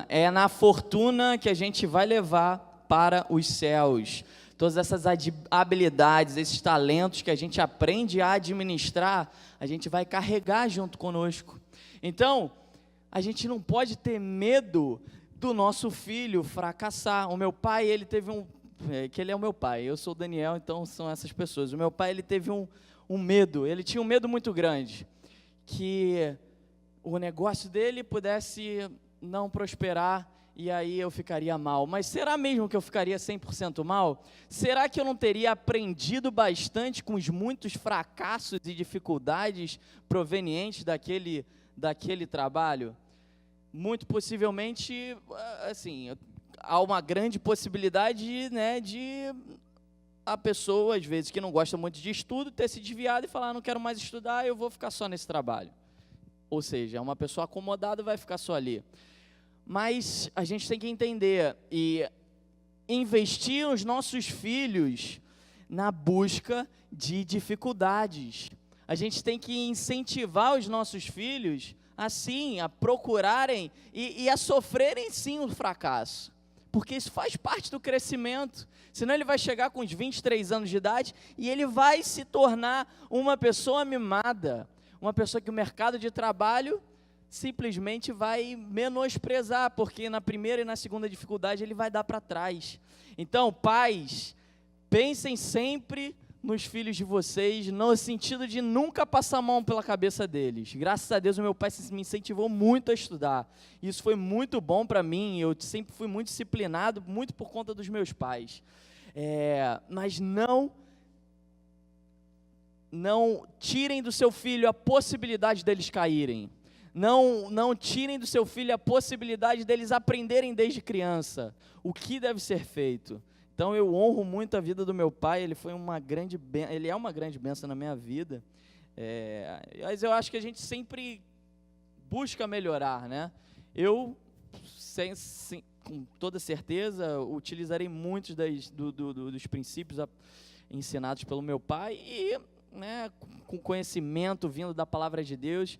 É na fortuna que a gente vai levar para os céus. Todas essas habilidades, esses talentos que a gente aprende a administrar, a gente vai carregar junto conosco. Então, a gente não pode ter medo do nosso filho fracassar. O meu pai, ele teve que ele é o meu pai, eu sou o Daniel, então são essas pessoas. O meu pai, ele teve um medo, ele tinha um medo muito grande, que o negócio dele pudesse não prosperar, e aí eu ficaria mal. Mas será mesmo que eu ficaria 100% mal? Será que eu não teria aprendido bastante com os muitos fracassos e dificuldades provenientes daquele trabalho? Muito possivelmente, assim, há uma grande possibilidade, né, de a pessoa, às vezes, que não gosta muito de estudo, ter se desviado e falar, não quero mais estudar, eu vou ficar só nesse trabalho. Ou seja, uma pessoa acomodada vai ficar só ali. Mas a gente tem que entender e investir nos nossos filhos na busca de dificuldades. A gente tem que incentivar os nossos filhos, assim, a procurarem e a sofrerem sim o fracasso. Porque isso faz parte do crescimento. Senão ele vai chegar com uns 23 anos de idade e ele vai se tornar uma pessoa mimada. Uma pessoa que o mercado de trabalho simplesmente vai menosprezar, porque na primeira e na segunda dificuldade ele vai dar para trás. Então, pais, pensem sempre nos filhos de vocês, no sentido de nunca passar a mão pela cabeça deles. Graças a Deus, o meu pai me incentivou muito a estudar. Isso foi muito bom para mim, eu sempre fui muito disciplinado, muito por conta dos meus pais. Mas não tirem do seu filho a possibilidade deles caírem. Não tirem do seu filho a possibilidade deles aprenderem desde criança o que deve ser feito. Então eu honro muito a vida do meu pai, ele é uma grande bênção na minha vida, mas eu acho que a gente sempre busca melhorar, né? Eu, com toda certeza, utilizarei muitos dos princípios ensinados pelo meu pai e, né, com conhecimento vindo da palavra de Deus,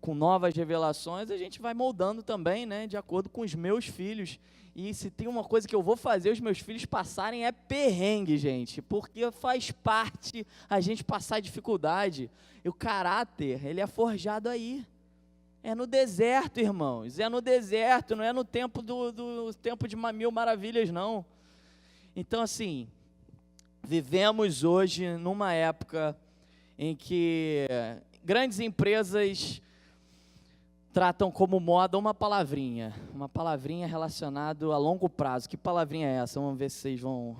com novas revelações, a gente vai moldando também, né, de acordo com os meus filhos. E se tem uma coisa que eu vou fazer os meus filhos passarem é perrengue, gente, porque faz parte a gente passar dificuldade. E o caráter, ele é forjado aí. É no deserto, irmãos, é no deserto, não é no tempo do tempo de mil maravilhas, não. Então, assim, vivemos hoje numa época em que grandes empresas tratam como moda uma palavrinha relacionada a longo prazo. Que palavrinha é essa? Vamos ver se vocês vão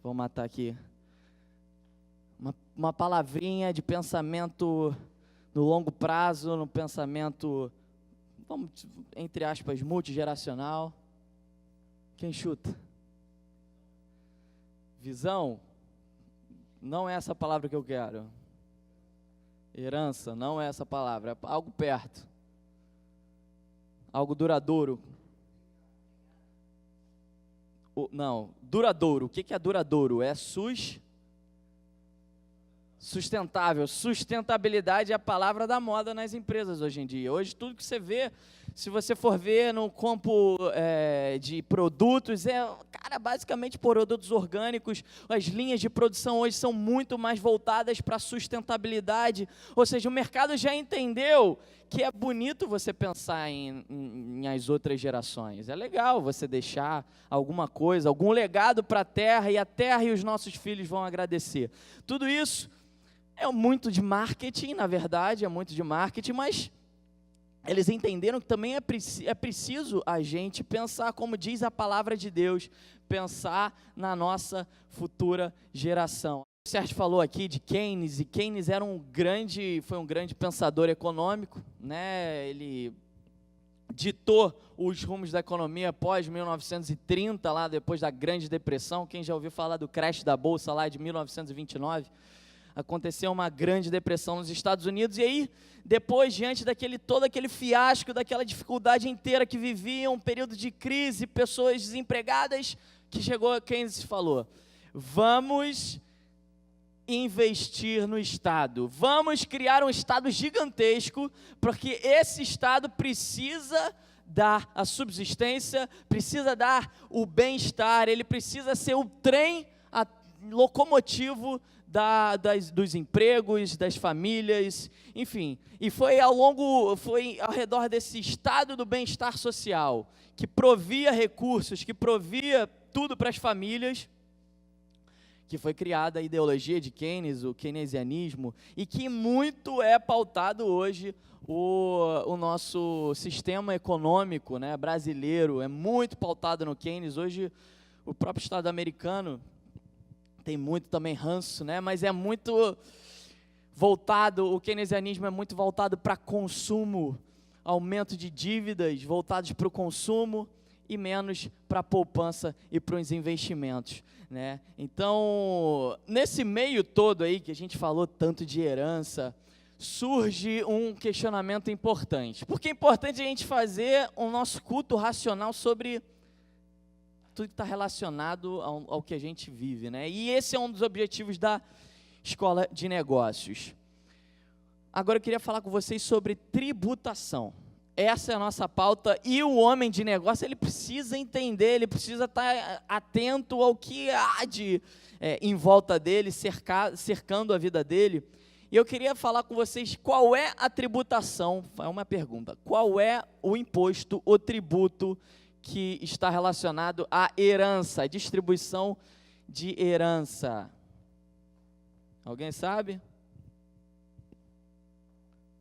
matar aqui. Uma palavrinha de pensamento no longo prazo, no pensamento, entre aspas, multigeracional. Quem chuta? Visão? Não é essa palavra que eu quero. Herança? Não é essa palavra, é algo perto. Algo duradouro. Não, duradouro. O que é duradouro? É sustentável. Sustentabilidade é a palavra da moda nas empresas hoje em dia. Hoje tudo que você vê, se você for ver no campo de produtos, basicamente produtos orgânicos. As linhas de produção hoje são muito mais voltadas para a sustentabilidade. Ou seja, o mercado já entendeu que é bonito você pensar em as outras gerações. É legal você deixar alguma coisa, algum legado para a terra, e a terra e os nossos filhos vão agradecer. Tudo isso é muito de marketing, na verdade, é muito de marketing, mas eles entenderam que também é preciso a gente pensar, como diz a palavra de Deus, pensar na nossa futura geração. O Sérgio falou aqui de Keynes, e Keynes foi um grande pensador econômico, né? Ele ditou os rumos da economia após 1930, lá depois da Grande Depressão. Quem já ouviu falar do crash da Bolsa lá de 1929? Aconteceu uma grande depressão nos Estados Unidos, e aí, depois, diante todo aquele fiasco, daquela dificuldade inteira que viviam, um período de crise, pessoas desempregadas, que chegou Keynes e falou: vamos investir no Estado, vamos criar um Estado gigantesco, porque esse Estado precisa dar a subsistência, precisa dar o bem-estar, ele precisa ser o trem locomotivo dos empregos, das famílias, enfim. E foi ao redor desse estado do bem-estar social, que provia recursos, que provia tudo para as famílias, que foi criada a ideologia de Keynes, o keynesianismo, e que muito é pautado hoje o nosso sistema econômico, né, brasileiro, é muito pautado no Keynes. Hoje o próprio Estado americano tem muito também ranço, né, mas é muito voltado, o keynesianismo é muito voltado para consumo, aumento de dívidas voltados para o consumo e menos para a poupança e para os investimentos, né? Então, nesse meio todo aí que a gente falou tanto de herança, surge um questionamento importante. Porque é importante a gente fazer o nosso culto racional sobre tudo que está relacionado ao que a gente vive, né? E esse é um dos objetivos da Escola de Negócios. Agora eu queria falar com vocês sobre tributação. Essa é a nossa pauta, e o homem de negócio, ele precisa entender, ele precisa estar atento ao que há de em volta dele, cercando a vida dele. E eu queria falar com vocês qual é a tributação, é uma pergunta, qual é o imposto, o tributo que está relacionado à herança, à distribuição de herança? Alguém sabe?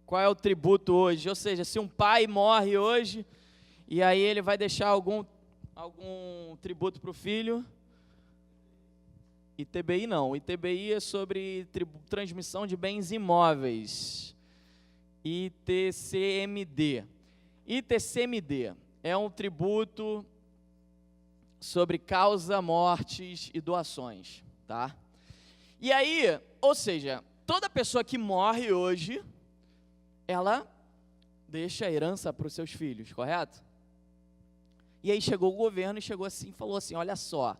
Qual é o tributo hoje? Ou seja, se um pai morre hoje, e aí ele vai deixar algum tributo para o filho? ITBI não. ITBI é sobre transmissão de bens imóveis. ITCMD. ITCMD é um tributo sobre causa, mortes e doações, tá? E aí, ou seja, toda pessoa que morre hoje, ela deixa a herança para os seus filhos, correto? E aí chegou o governo e falou assim, olha só,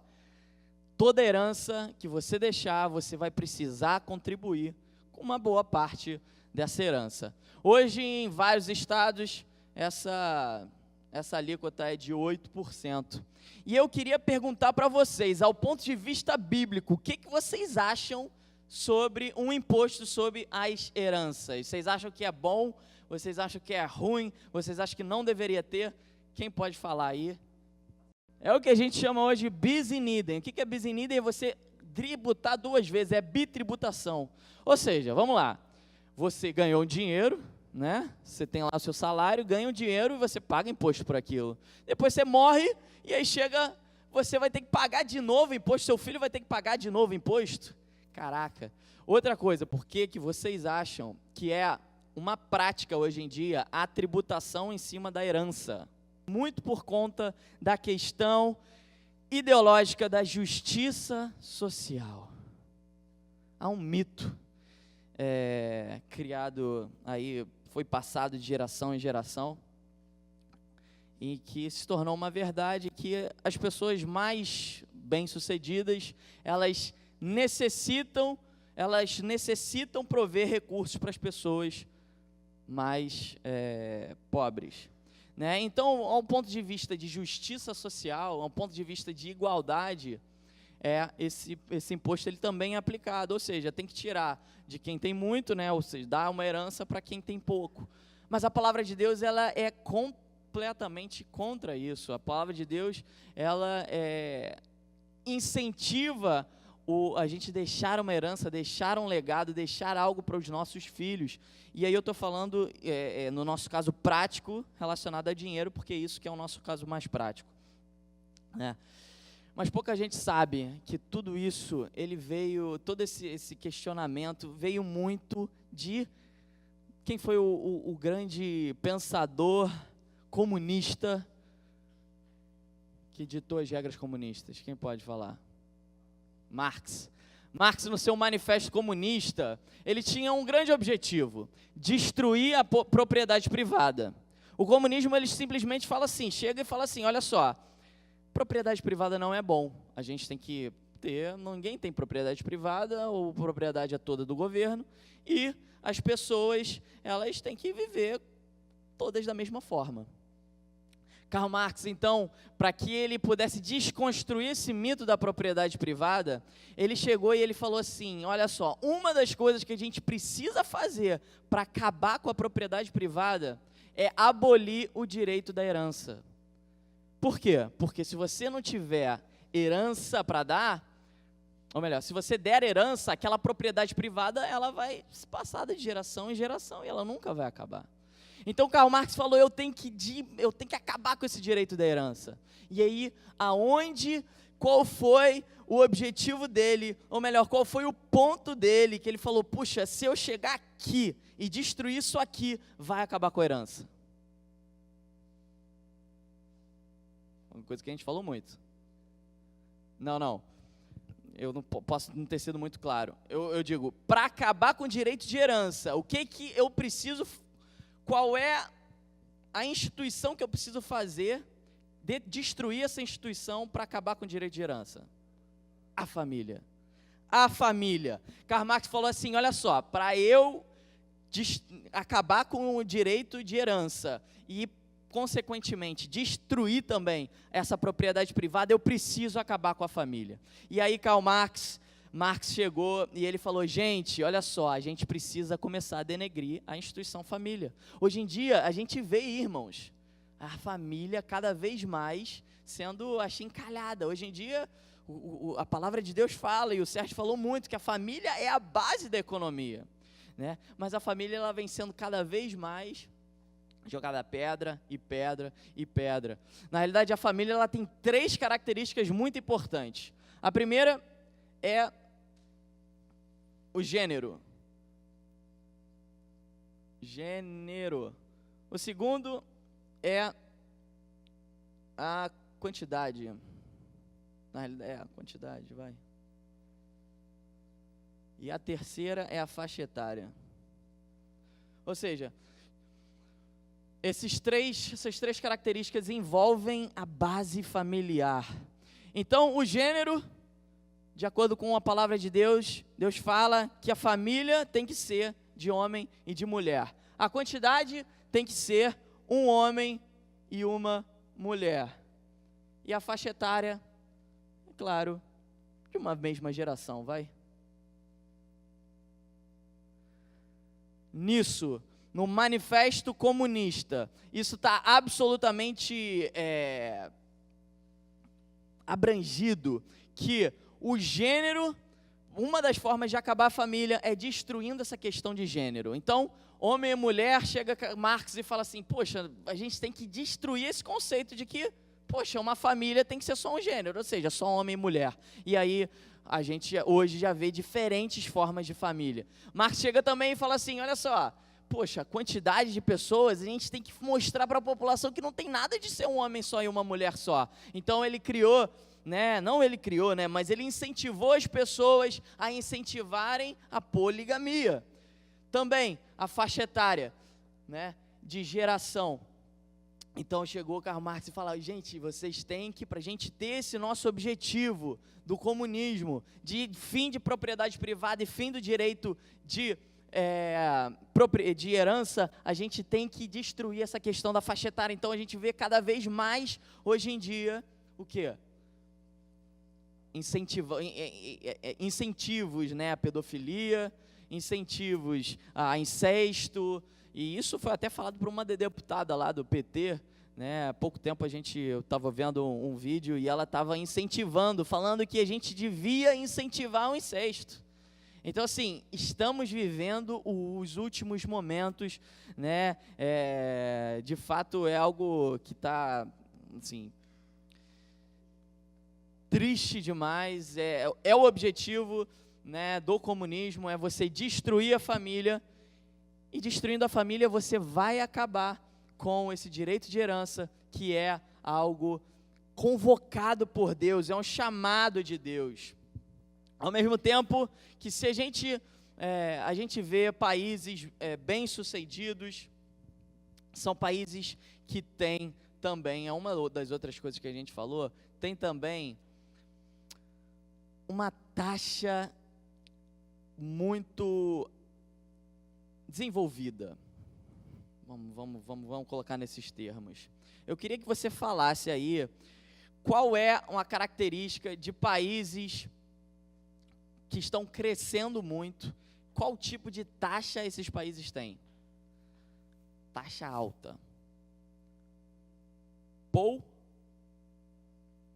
toda herança que você deixar, você vai precisar contribuir com uma boa parte dessa herança. Hoje, em vários estados, essa alíquota é de 8%. E eu queria perguntar para vocês, ao ponto de vista bíblico, o que vocês acham sobre um imposto sobre as heranças? Vocês acham que é bom? Vocês acham que é ruim? Vocês acham que não deveria ter? Quem pode falar aí? É o que a gente chama hoje de bis in idem. O que é bis in idem? É você tributar duas vezes, é bitributação. Ou seja, vamos lá, você ganhou um dinheiro, né? Você tem lá o seu salário, ganha um dinheiro e você paga imposto por aquilo. Depois você morre e aí você vai ter que pagar de novo imposto, seu filho vai ter que pagar de novo imposto. Caraca. Outra coisa, por que vocês acham que é uma prática hoje em dia a tributação em cima da herança? Muito por conta da questão ideológica da justiça social. Há um mito criado aí, foi passado de geração em geração, e que se tornou uma verdade, que as pessoas mais bem-sucedidas, elas necessitam prover recursos para as pessoas mais pobres, né? Então, ao ponto de vista de justiça social, ao ponto de vista de igualdade, esse imposto ele também é aplicado, ou seja, tem que tirar de quem tem muito, né? Ou seja, dar uma herança para quem tem pouco. Mas a palavra de Deus, ela é completamente contra isso. A palavra de Deus, ela incentiva a gente deixar uma herança, deixar um legado, deixar algo para os nossos filhos. E aí eu estou falando, no nosso caso prático, relacionado a dinheiro, porque é isso que é o nosso caso mais prático, né? Mas pouca gente sabe que tudo isso, todo esse questionamento veio muito de quem foi o grande pensador comunista que ditou as regras comunistas. Quem pode falar? Marx. Marx, no seu manifesto comunista, ele tinha um grande objetivo: destruir a propriedade privada. O comunismo, ele simplesmente fala assim, chega e fala assim, olha só, propriedade privada não é bom, a gente tem que ter, ninguém tem propriedade privada, ou propriedade é toda do governo, e as pessoas, elas têm que viver todas da mesma forma. Karl Marx, então, para que ele pudesse desconstruir esse mito da propriedade privada, ele chegou e ele falou assim, olha só, uma das coisas que a gente precisa fazer para acabar com a propriedade privada é abolir o direito da herança. Por quê? Porque se você não tiver herança para dar, ou melhor, se você der herança, aquela propriedade privada, ela vai se passar de geração em geração e ela nunca vai acabar. Então Karl Marx falou, eu tenho que acabar com esse direito da herança. E aí, qual foi o objetivo dele, ou melhor, qual foi o ponto dele, que ele falou, puxa, se eu chegar aqui e destruir isso aqui, vai acabar com a herança. Uma coisa que a gente falou muito. Não. Eu não posso não ter sido muito claro. Eu digo, para acabar com o direito de herança, o que eu preciso, qual é a instituição que eu preciso fazer, destruir essa instituição para acabar com o direito de herança? A família. A família. Karl Marx falou assim, olha só, para eu acabar com o direito de herança e, consequentemente, destruir também essa propriedade privada, eu preciso acabar com a família. E aí Karl Marx chegou e ele falou, gente, olha só, a gente precisa começar a denegrir a instituição família. Hoje em dia, a gente vê, irmãos, a família cada vez mais sendo achincalhada. Hoje em dia, a palavra de Deus fala, e o Sérgio falou muito, que a família é a base da economia, né? Mas a família, ela vem sendo cada vez mais jogada pedra e pedra e pedra. Na realidade, a família, ela tem 3 características muito importantes. A primeira é o gênero. O segundo é a quantidade. Na realidade, a quantidade, vai. E a terceira é a faixa etária. Ou seja, essas três características envolvem a base familiar. Então, o gênero, de acordo com a palavra de Deus, Deus fala que a família tem que ser de homem e de mulher. A quantidade tem que ser um homem e uma mulher. E a faixa etária, é claro, de uma mesma geração, vai? Nisso, no Manifesto Comunista, isso está absolutamente abrangido, que o gênero, uma das formas de acabar a família é destruindo essa questão de gênero. Então, homem e mulher, chega Marx e fala assim, poxa, a gente tem que destruir esse conceito de que, poxa, uma família tem que ser só um gênero, ou seja, só homem e mulher. E aí, a gente hoje já vê diferentes formas de família. Marx chega também e fala assim, olha só, poxa, a quantidade de pessoas, a gente tem que mostrar para a população que não tem nada de ser um homem só e uma mulher só. Então ele criou, mas ele incentivou as pessoas a incentivarem a poligamia. Também a faixa etária, de geração. Então chegou Karl Marx e falou, gente, vocês têm que, para a gente ter esse nosso objetivo do comunismo, de fim de propriedade privada e fim do direito de herança, a gente tem que destruir essa questão da faixa etária. Então a gente vê cada vez mais, hoje em dia, o quê? Incentivos, à pedofilia, incentivos a incesto, e isso foi até falado por uma deputada lá do PT, há pouco tempo eu estava vendo um vídeo e ela estava incentivando, falando que a gente devia incentivar o incesto. Então, assim, estamos vivendo os últimos momentos, de fato é algo que está, assim, triste demais, é o objetivo, do comunismo, é você destruir a família, e destruindo a família você vai acabar com esse direito de herança, que é algo convocado por Deus, é um chamado de Deus. Ao mesmo tempo que se a gente vê países bem-sucedidos, são países que têm também, é uma das outras coisas que a gente falou, tem também uma taxa muito desenvolvida, Vamos colocar nesses termos. Eu queria que você falasse aí qual é uma característica de países que estão crescendo muito, qual tipo de taxa esses países têm? Taxa alta.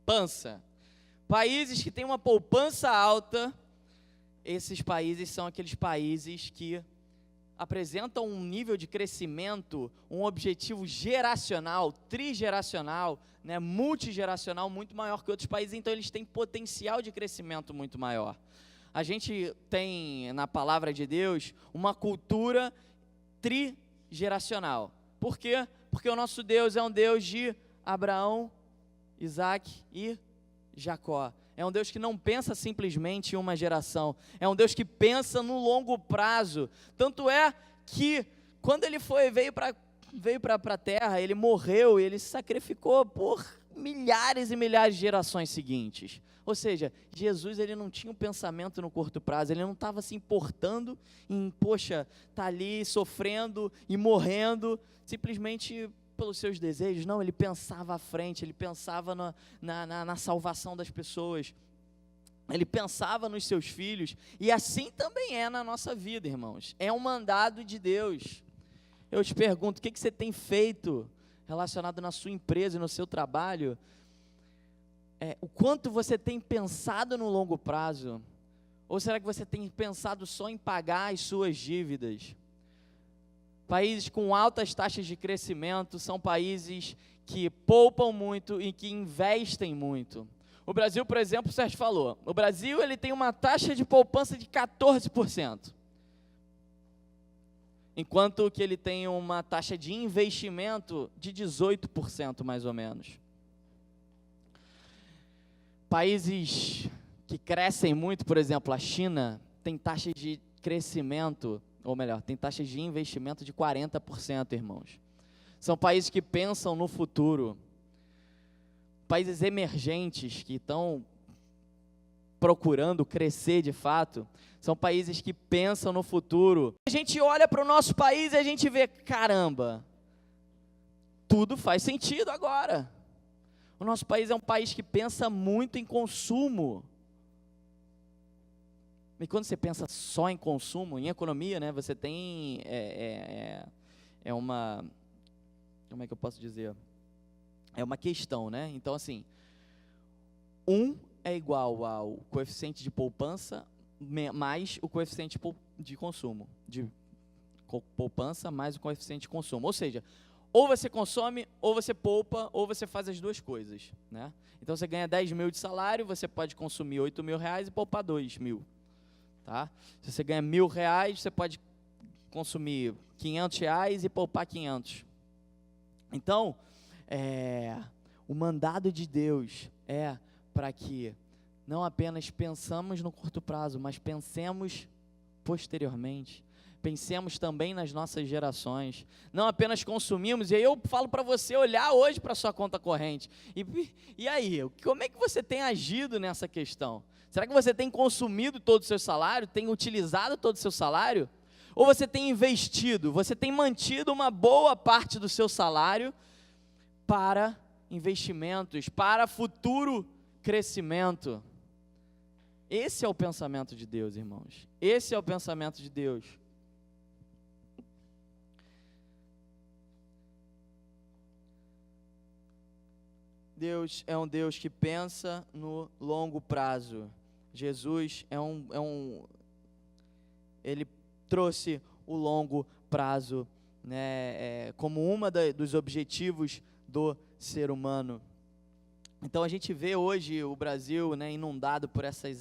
Poupança. Países que têm uma poupança alta, esses países são aqueles países que apresentam um nível de crescimento, um objetivo geracional, trigeracional, né, multigeracional muito maior que outros países, então eles têm potencial de crescimento muito maior. A gente tem na palavra de Deus uma cultura trigeracional. Por quê? Porque o nosso Deus é um Deus de Abraão, Isaac e Jacó. É um Deus que não pensa simplesmente em uma geração, é um Deus que pensa no longo prazo. Tanto é que quando ele veio para a terra, ele morreu, ele se sacrificou por milhares e milhares de gerações seguintes. Ou seja, Jesus ele não tinha um pensamento no curto prazo, ele não estava se importando em, tá ali sofrendo e morrendo, simplesmente pelos seus desejos. Não, ele pensava à frente, ele pensava na salvação das pessoas, ele pensava nos seus filhos, e assim também é na nossa vida, irmãos, é um mandado de Deus. Eu te pergunto, o que você tem feito relacionado na sua empresa e no seu trabalho? O quanto você tem pensado no longo prazo? Ou será que você tem pensado só em pagar as suas dívidas? Países com altas taxas de crescimento são países que poupam muito e que investem muito. O Brasil, por exemplo, o Sérgio falou, o Brasil ele tem uma taxa de poupança de 14%, enquanto que ele tem uma taxa de investimento de 18%, mais ou menos. Países que crescem muito, por exemplo, a China, tem taxas de crescimento, ou melhor, tem taxas de investimento de 40%, irmãos. São países que pensam no futuro. Países emergentes que estão procurando crescer de fato, são países que pensam no futuro. A gente olha para o nosso país e a gente vê, caramba, tudo faz sentido agora. O nosso país é um país que pensa muito em consumo. E quando você pensa só em consumo, em economia, né, você tem, como é que eu posso dizer? É uma questão, né? Então, assim, 1 é igual ao coeficiente de poupança mais o coeficiente de consumo. De poupança mais o coeficiente de consumo. Ou seja, ou você consome, ou você poupa, ou você faz as duas coisas, né? Então, você ganha 10 mil de salário, você pode consumir 8 mil reais e poupar 2 mil. Tá? Se você ganha R$1.000, você pode consumir R$500 e poupar 500. Então, o mandado de Deus é para que não apenas pensamos no curto prazo, mas pensemos posteriormente. Pensemos também nas nossas gerações. Não apenas consumimos, e aí eu falo para você olhar hoje para a sua conta corrente. E aí, como é que você tem agido nessa questão? Será que você tem consumido todo o seu salário? Tem utilizado todo o seu salário? Ou você tem investido? Você tem mantido uma boa parte do seu salário para investimentos, para futuro crescimento? Esse é o pensamento de Deus, irmãos. Esse é o pensamento de Deus. Deus é um Deus que pensa no longo prazo. Jesus ele trouxe o longo prazo, né, como dos objetivos do ser humano. Então a gente vê hoje o Brasil, né, inundado por essas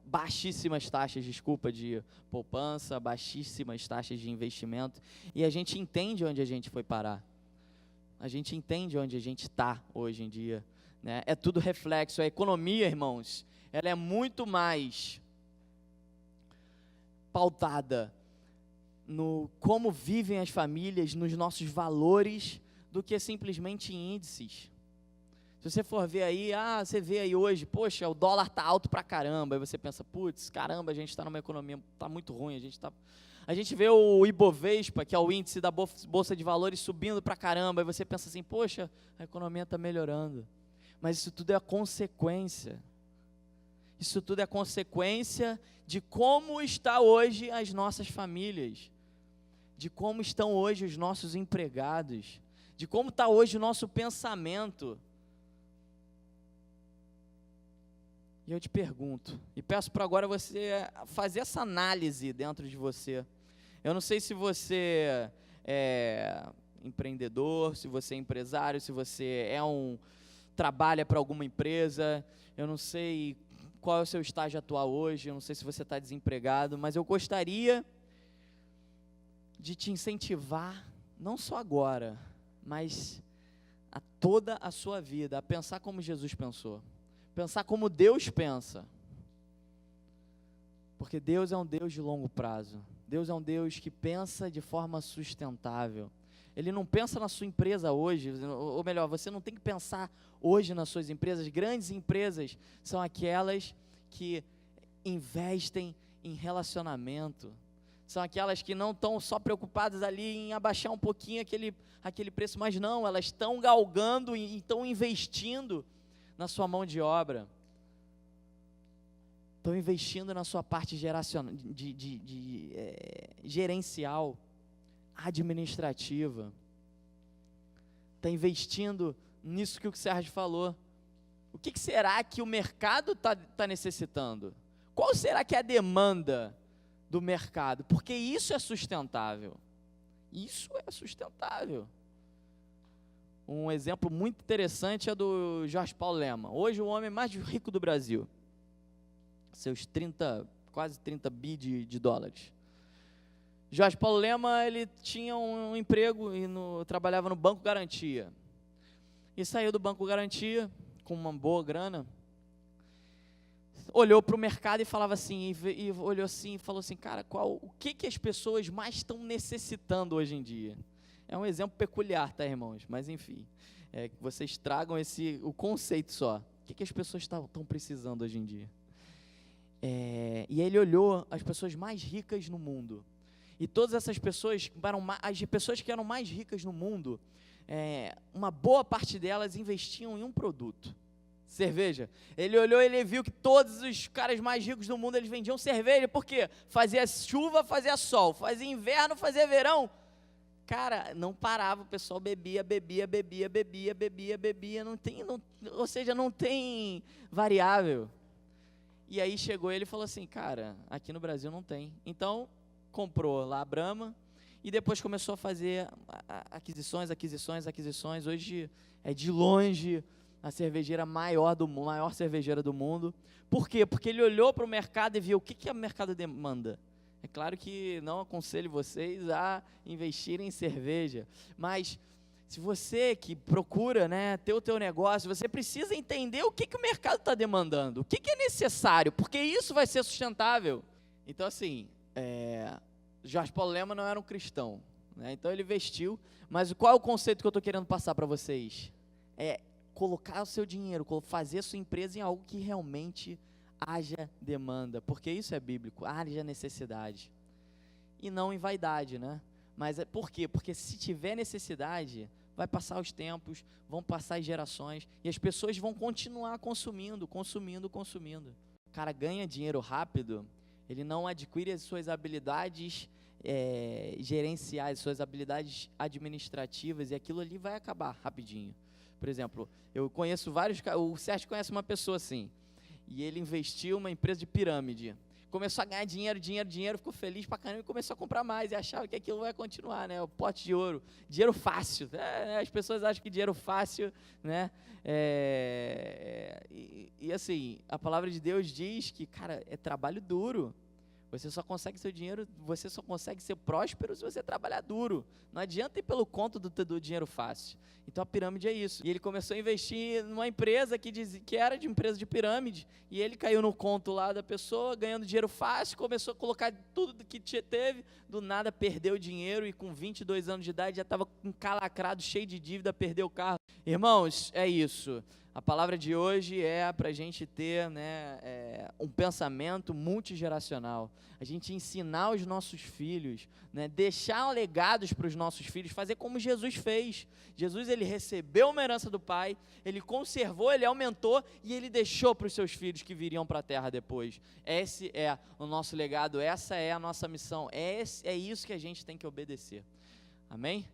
baixíssimas taxas de poupança, baixíssimas taxas de investimento, e a gente entende onde a gente foi parar. A gente entende onde a gente está hoje em dia, né? É tudo reflexo. A economia, irmãos, ela é muito mais pautada no como vivem as famílias, nos nossos valores, do que simplesmente em índices. Se você for ver aí, você vê aí hoje, poxa, o dólar está alto pra caramba, aí você pensa, putz, caramba, a gente está numa economia, está muito ruim, A gente vê o Ibovespa, que é o índice da Bolsa de Valores, subindo pra caramba, e você pensa assim, poxa, a economia está melhorando. Mas isso tudo é consequência. Isso tudo é consequência de como está hoje as nossas famílias, de como estão hoje os nossos empregados, de como está hoje o nosso pensamento. E eu te pergunto, e peço para agora você fazer essa análise dentro de você. Eu não sei se você é empreendedor, se você é empresário, se você trabalha para alguma empresa, eu não sei qual é o seu estágio atual hoje, eu não sei se você está desempregado, mas eu gostaria de te incentivar, não só agora, mas a toda a sua vida, a pensar como Jesus pensou. Pensar como Deus pensa, porque Deus é um Deus de longo prazo, Deus é um Deus que pensa de forma sustentável. Ele não pensa na sua empresa hoje, ou melhor, você não tem que pensar hoje nas suas empresas. Grandes empresas são aquelas que investem em relacionamento, são aquelas que não estão só preocupadas ali em abaixar um pouquinho aquele preço, mas não, elas estão galgando e estão investindo na sua mão de obra, estão investindo na sua parte gerencial, administrativa, está investindo nisso que o Sérgio falou. O que será que o mercado está necessitando? Qual será que é a demanda do mercado? Porque isso é sustentável. Isso é sustentável. Um exemplo muito interessante é do Jorge Paulo Lemann. Hoje o homem mais rico do Brasil. Seus quase 30 bi de dólares. Jorge Paulo Lemann, ele tinha um emprego e trabalhava no Banco Garantia. E saiu do Banco Garantia com uma boa grana. Olhou para o mercado e falava assim, e olhou assim e falou assim, cara, o que as pessoas mais estão necessitando hoje em dia? É um exemplo peculiar, tá, irmãos? Mas, enfim, que vocês tragam o conceito só. O que as pessoas estão precisando hoje em dia? E ele olhou as pessoas mais ricas no mundo. E todas essas pessoas, as pessoas que eram mais ricas no mundo, uma boa parte delas investiam em um produto. Cerveja. Ele olhou e ele viu que todos os caras mais ricos do mundo, eles vendiam cerveja. Por quê? Fazia chuva, fazia sol. Fazia inverno, fazia verão. Cara, não parava, o pessoal bebia, ou seja, não tem variável. E aí chegou ele e falou assim, cara, aqui no Brasil não tem. Então, comprou lá a Brahma e depois começou a fazer aquisições. Hoje é de longe a cervejeira maior cervejeira do mundo. Por quê? Porque ele olhou para o mercado e viu o que o mercado demanda. É claro que não aconselho vocês a investirem em cerveja, mas se você que procura, ter o teu negócio, você precisa entender o que o mercado está demandando, o que é necessário, porque isso vai ser sustentável. Então, assim, Jorge Paulo Lemann não era um cristão, então ele investiu, mas qual é o conceito que eu estou querendo passar para vocês? É colocar o seu dinheiro, fazer a sua empresa em algo que realmente haja demanda, porque isso é bíblico, haja necessidade, e não em vaidade, mas por quê? Porque se tiver necessidade, vai passar os tempos, vão passar as gerações, e as pessoas vão continuar consumindo. O cara ganha dinheiro rápido, ele não adquire as suas habilidades gerenciais, suas habilidades administrativas, e aquilo ali vai acabar rapidinho. Por exemplo, eu conheço o Sérgio conhece uma pessoa assim, e ele investiu em uma empresa de pirâmide, começou a ganhar dinheiro, ficou feliz pra caramba e começou a comprar mais, e achava que aquilo vai continuar, o pote de ouro, dinheiro fácil, as pessoas acham que dinheiro fácil, e assim, a palavra de Deus diz que, cara, é trabalho duro. Você só consegue seu dinheiro, você só consegue ser próspero se você trabalhar duro. Não adianta ir pelo conto do dinheiro fácil. Então a pirâmide é isso. E ele começou a investir numa empresa que era de empresa de pirâmide, e ele caiu no conto lá da pessoa, ganhando dinheiro fácil, começou a colocar tudo que teve, do nada perdeu dinheiro e com 22 anos de idade já estava encalacrado, cheio de dívida, perdeu o carro. Irmãos, é isso. A palavra de hoje é para a gente ter, um pensamento multigeracional. A gente ensinar os nossos filhos, deixar legados para os nossos filhos, fazer como Jesus fez. Jesus, ele recebeu uma herança do Pai, ele conservou, ele aumentou e ele deixou para os seus filhos que viriam para a terra depois. Esse é o nosso legado, essa é a nossa missão, é isso que a gente tem que obedecer. Amém?